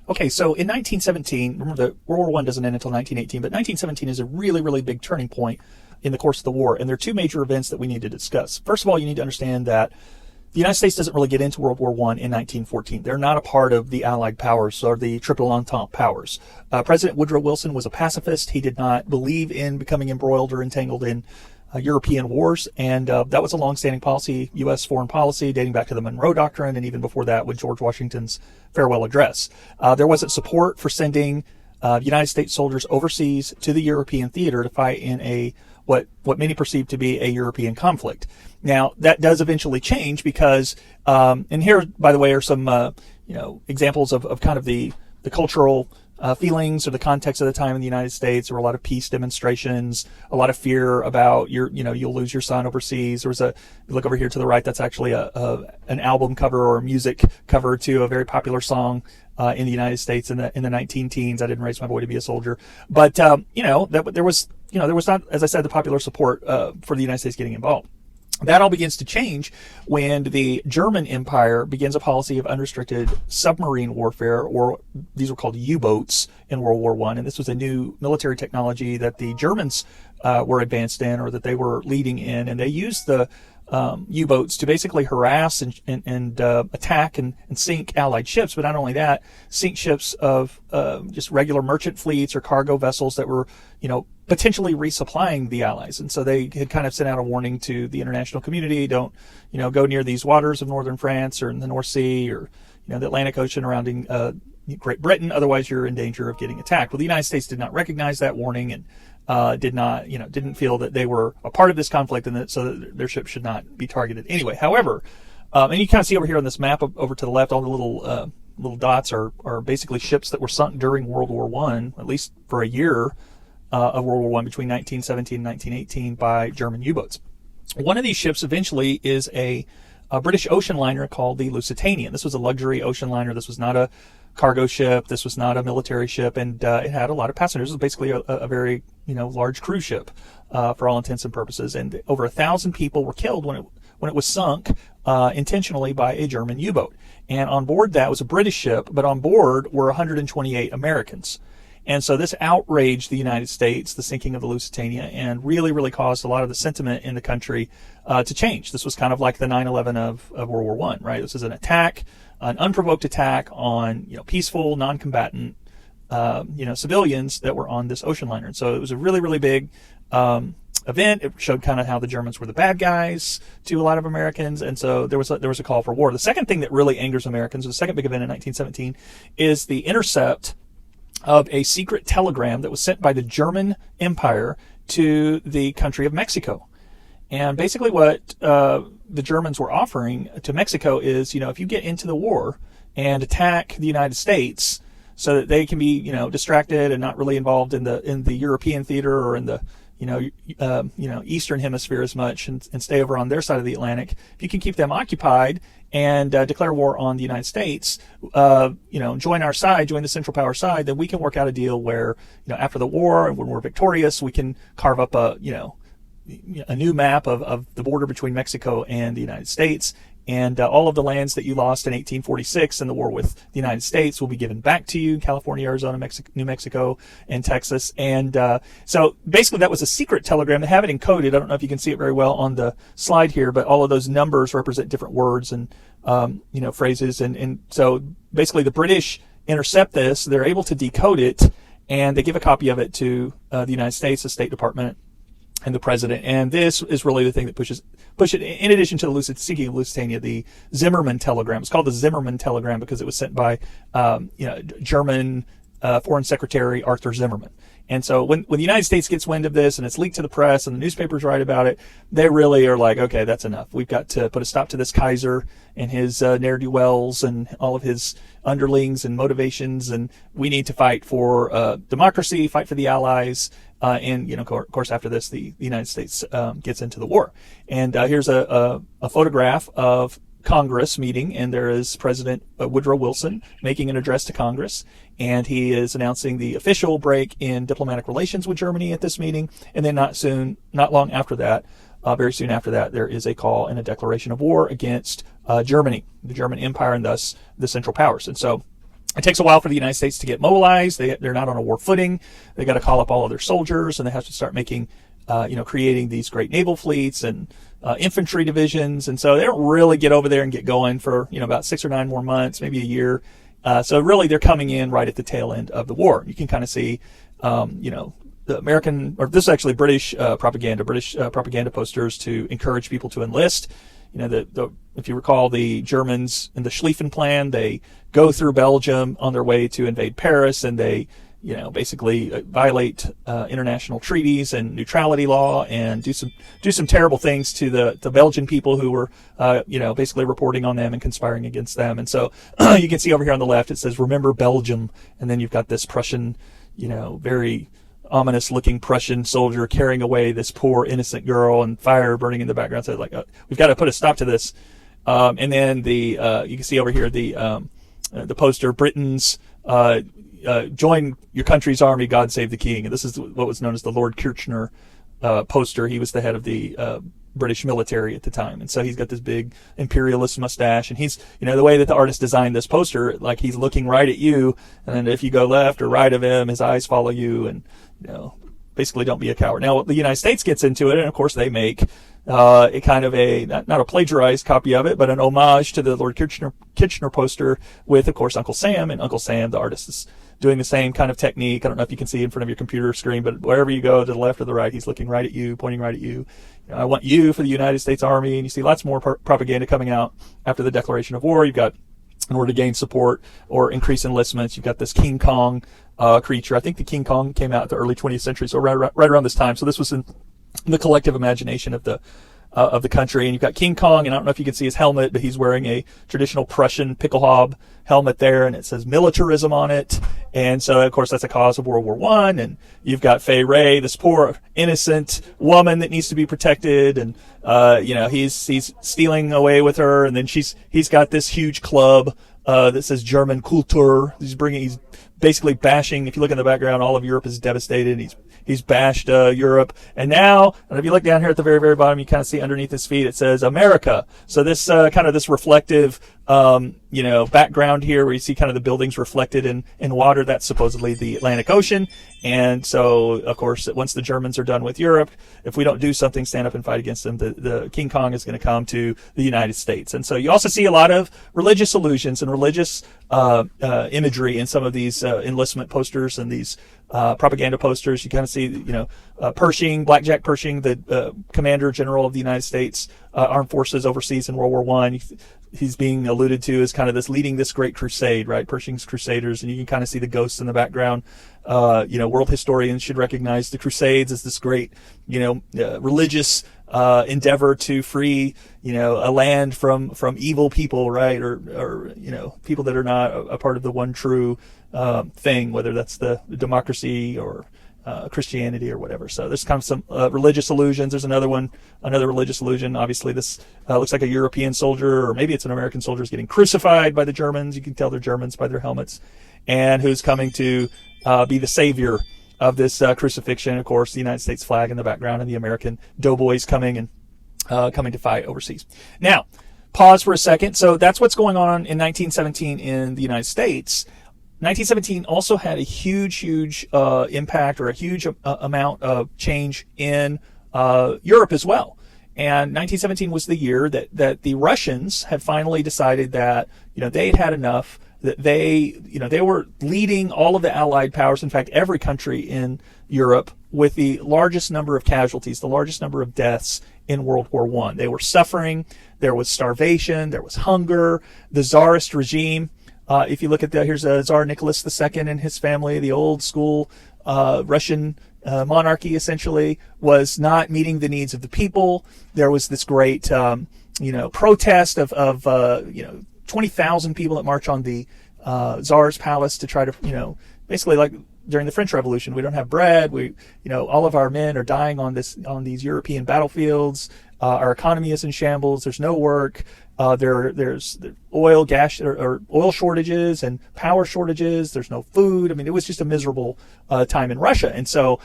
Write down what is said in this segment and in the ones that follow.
Okay, so in 1917, remember that World War I doesn't end until 1918, but 1917 is a really, really big turning point in the course of the war. And there are two major events that we need to discuss. First of all, you need to understand that the United States doesn't really get into World War I in 1914. They're not a part of the Allied powers or the Triple Entente powers. President Woodrow Wilson was a pacifist. He did not believe in becoming embroiled or entangled in European wars, and that was a longstanding policy, U.S. foreign policy, dating back to the Monroe Doctrine, and even before that with George Washington's farewell address. There wasn't support for sending United States soldiers overseas to the European theater to fight in what many perceive to be a European conflict. Now, that does eventually change because, and here, by the way, are some examples of kind of the cultural feelings or the context of the time in the United States. There were a lot of peace demonstrations, a lot of fear about you'll lose your son overseas. There was look over here to the right, that's actually an album cover or a music cover to a very popular song in the United States in the 19 teens. I didn't raise my boy to be a soldier, but there was not, as I said, the popular support for the United States getting involved. That all begins to change when the German Empire begins a policy of unrestricted submarine warfare, or these were called U-boats in World War I. And this was a new military technology that the Germans were advanced in, or that they were leading in. And they used the U-boats to basically harass and attack and sink Allied ships. But not only that, sink ships of just regular merchant fleets or cargo vessels that were, potentially resupplying the Allies. And so they had kind of sent out a warning to the international community: don't, go near these waters of northern France or in the North Sea or, the Atlantic Ocean surrounding Great Britain. Otherwise, you're in danger of getting attacked. Well, the United States did not recognize that warning and didn't feel that they were a part of this conflict, and so that their ships should not be targeted anyway. However, and you kind of see over here on this map over to the left, all the little dots are basically ships that were sunk during World War I, at least for a year of World War I, between 1917 and 1918, by German U-boats. One of these ships eventually is a British ocean liner called the Lusitania. This was a luxury ocean liner. This was not a cargo ship. This was not a military ship, and it had a lot of passengers. It was basically a very large cruise ship for all intents and purposes. And over 1,000 people were killed when it was sunk intentionally by a German U-boat. And on board that was a British ship, but on board were 128 Americans. And so this outraged the United States, the sinking of the Lusitania, and really, really caused a lot of the sentiment in the country to change. This was kind of like the 9/11 of World War I, right? This is an attack, an unprovoked attack on peaceful, non-combatant civilians that were on this ocean liner. And so it was a really, really big event. It showed kind of how the Germans were the bad guys to a lot of Americans, and so there was a call for war. The second thing that really angers Americans, the second big event in 1917, is the intercept of a secret telegram that was sent by the German Empire to the country of Mexico. And basically what the Germans were offering to Mexico is, if you get into the war and attack the United States so that they can be, distracted and not really involved in the European theater or in the Eastern Hemisphere as much, and stay over on their side of the Atlantic, if you can keep them occupied and declare war on the United States, join our side, join the Central Power side, then we can work out a deal where, after the war, and when we're victorious, we can carve up a new map of the border between Mexico and the United States. And all of the lands that you lost in 1846 in the war with the United States will be given back to you: California, Arizona, New Mexico, and Texas. And so basically that was a secret telegram. They have it encoded. I don't know if you can see it very well on the slide here, but all of those numbers represent different words and phrases. And so basically the British intercept this. They're able to decode it, and they give a copy of it to the United States, the State Department, and the president. And this is really the thing that push it, in addition to the sinking of Lusitania, the Zimmermann telegram. It's called the Zimmermann telegram because it was sent by German Foreign Secretary Arthur Zimmermann. And so when the United States gets wind of this and it's leaked to the press and the newspapers write about it, they really are like, okay, that's enough. We've got to put a stop to this Kaiser and his ne'er-do-wells and all of his underlings and motivations, and we need to fight for democracy, fight for the Allies. And of course, after this, the United States gets into the war. And here's a photograph of Congress meeting, and there is President Woodrow Wilson making an address to Congress, and he is announcing the official break in diplomatic relations with Germany at this meeting. And then not long after that, very soon after that, there is a call and a declaration of war against Germany, the German Empire, and thus the Central Powers. And so It takes a while for the United States to get mobilized. They're not on a war footing. They got to call up all of their soldiers, and they have to start making, creating these great naval fleets and infantry divisions. And so they don't really get over there and get going for, about 6 or 9 more months, maybe a year. So really they're coming in right at the tail end of the war. You can kind of see, the American, or this is actually British propaganda posters to encourage people to enlist. If you recall, the Germans in the Schlieffen Plan, they go through Belgium on their way to invade Paris, and they, basically violate international treaties and neutrality law, and do some terrible things to the Belgian people who were, basically reporting on them and conspiring against them. And so you can see over here on the left, it says, "Remember Belgium," and then you've got this Prussian, very ominous looking Prussian soldier carrying away this poor innocent girl, and fire burning in the background. So we've got to put a stop to this. And then you can see over here the poster, "Britons, join your country's army, God save the king." And this is what was known as the Lord Kirchner poster. He was the head of the British military at the time, and so he's got this big imperialist mustache, and he's, the way that the artist designed this poster, like he's looking right at you, and if you go left or right of him, his eyes follow you, and basically don't be a coward. Now the United States gets into it, and of course they make a kind of not a plagiarized copy of it, but an homage to the Lord Kitchener poster with, of course, Uncle Sam. And Uncle Sam, the artist, is doing the same kind of technique. I don't know if you can see in front of your computer screen, but wherever you go, to the left or the right, he's looking right at you, pointing right at you. I want you for the United States Army. And you see lots more propaganda coming out after the declaration of war. You've got, in order to gain support or increase enlistments, you've got this King Kong creature. I think the King Kong came out in the early 20th century, so right around this time. So this was in the collective imagination of the country. And you've got King Kong, and I don't know if you can see his helmet, but he's wearing a traditional Prussian pickelhaube helmet there, and it says militarism on it. And so, of course, that's a cause of World War I. And you've got Fay Ray, this poor innocent woman that needs to be protected, and he's stealing away with her, and then he's got this huge club that says German Kultur. He's basically bashing. If you look in the background, all of Europe is devastated. He's bashed Europe. And now, and if you look down here at the very, very bottom, you kind of see underneath his feet, it says America. So this kind of this reflective, background here, where you see kind of the buildings reflected in water, that's supposedly the Atlantic Ocean. And so, of course, once the Germans are done with Europe, if we don't do something, stand up and fight against them, the King Kong is going to come to the United States. And so you also see a lot of religious allusions and religious imagery in some of these enlistment posters and these propaganda posters. You kind of see, Pershing, Blackjack Pershing, the Commander General of the United States Armed Forces overseas in World War I. He's being alluded to as kind of leading this great crusade, right? Pershing's Crusaders, and you can kind of see the ghosts in the background. World historians should recognize the Crusades as this great, religious endeavor to free, a land from evil people, right? Or people that are not a part of the one true thing, whether that's the democracy or Christianity or whatever. So there's kind of some religious allusions. There's another religious allusion. Obviously, this looks like a European soldier, or maybe it's an American soldier, is getting crucified by the Germans. You can tell they're Germans by their helmets, and who's coming to be the savior of this crucifixion. Of course, the United States flag in the background, and the American doughboys coming to fight overseas. Now, pause for a second. So that's what's going on in 1917 in the United States. 1917 also had a huge impact, or a huge amount of change in Europe as well. And 1917 was the year that the Russians had finally decided that they'd had enough. That they were leading all of the Allied powers, in fact every country in Europe, with the largest number of casualties, the largest number of deaths in World War I. They were suffering. There was starvation. There was hunger. The Tsarist regime. If you look at here's Tsar Nicholas II and his family, the old school Russian monarchy essentially was not meeting the needs of the people. There was this great, protest of 20,000 people that march on the Tsar's palace to try to, basically like during the French Revolution, we don't have bread. All of our men are dying on these European battlefields. Our economy is in shambles. There's no work. There's oil, gas, or oil shortages and power shortages. There's no food. I mean, it was just a miserable time in Russia. And so,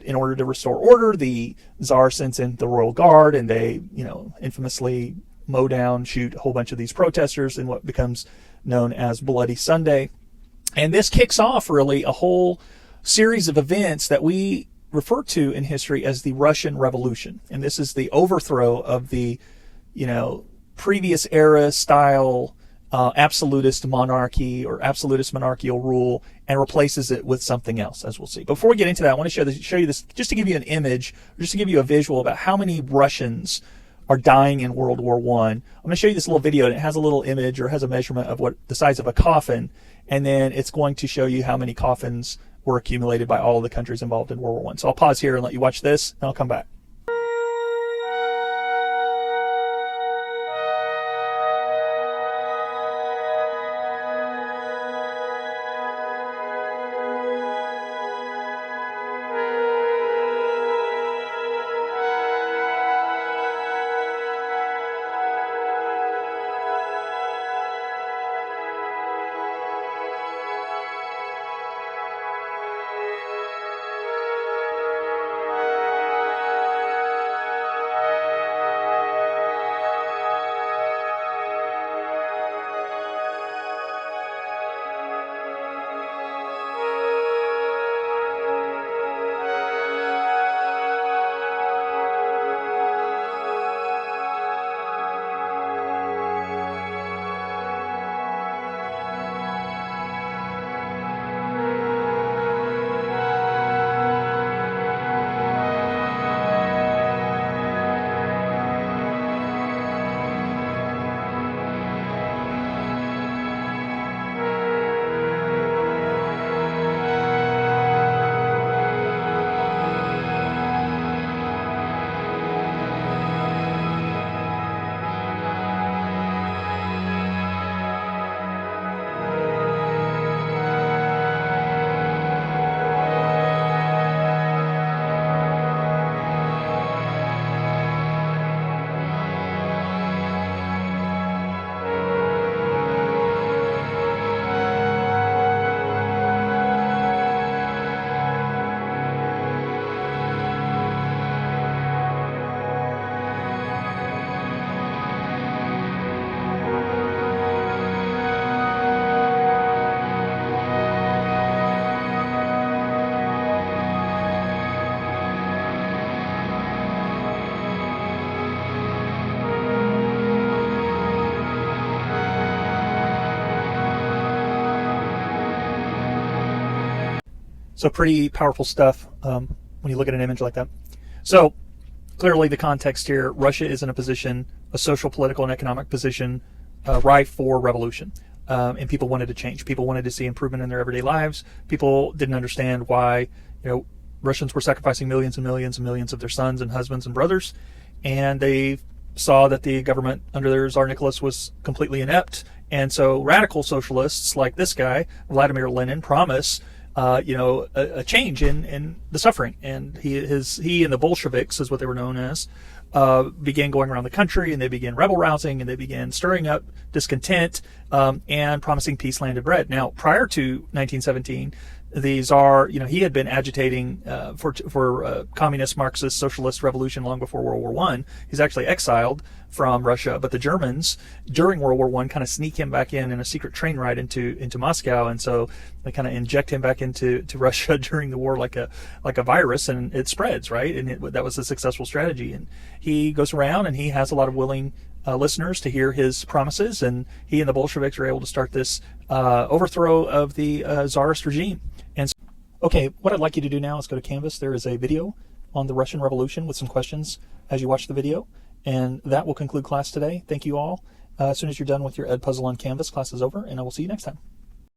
in order to restore order, the Tsar sends in the Royal Guard, and they, infamously mow down, shoot a whole bunch of these protesters in what becomes known as Bloody Sunday. And this kicks off really a whole series of events that we refer to in history as the Russian Revolution. And this is the overthrow of the, previous era style absolutist monarchy or absolutist monarchical rule, and replaces it with something else, as we'll see. Before we get into that, I want to show you this just to give you an image, just to give you a visual about how many Russians are dying in World War I. I'm going to show you this little video, and it has a little image or has a measurement of what the size of a coffin, and then it's going to show you how many coffins were accumulated by all of the countries involved in World War I. So I'll pause here and let you watch this, and I'll come back. So pretty powerful stuff when you look at an image like that. So clearly the context here, Russia is in a position, a social, political, and economic position ripe for revolution. And people wanted to change. People wanted to see improvement in their everyday lives. People didn't understand why, Russians were sacrificing millions and millions and millions of their sons and husbands and brothers. And they saw that the government under their Tsar Nicholas was completely inept. And so radical socialists like this guy, Vladimir Lenin, promise a change in the suffering. And he and the Bolsheviks, is what they were known as, began going around the country, and they began rebel rousing, and they began stirring up discontent and promising peace, land, and bread. Now, prior to 1917, the Tsar, he had been agitating for communist, Marxist, socialist revolution long before World War I. He's actually exiled from Russia, but the Germans during World War I kind of sneak him back in a secret train ride into Moscow, and so they kind of inject him back into Russia during the war like a virus, and it spreads, right? And that was a successful strategy. And he goes around and he has a lot of willing listeners to hear his promises, and he and the Bolsheviks are able to start this overthrow of the Tsarist regime. And so, okay, what I'd like you to do now is go to Canvas. There is a video on the Russian Revolution with some questions as you watch the video, and that will conclude class today. Thank you all. As soon as you're done with your Ed Puzzle on Canvas, class is over, and I will see you next time.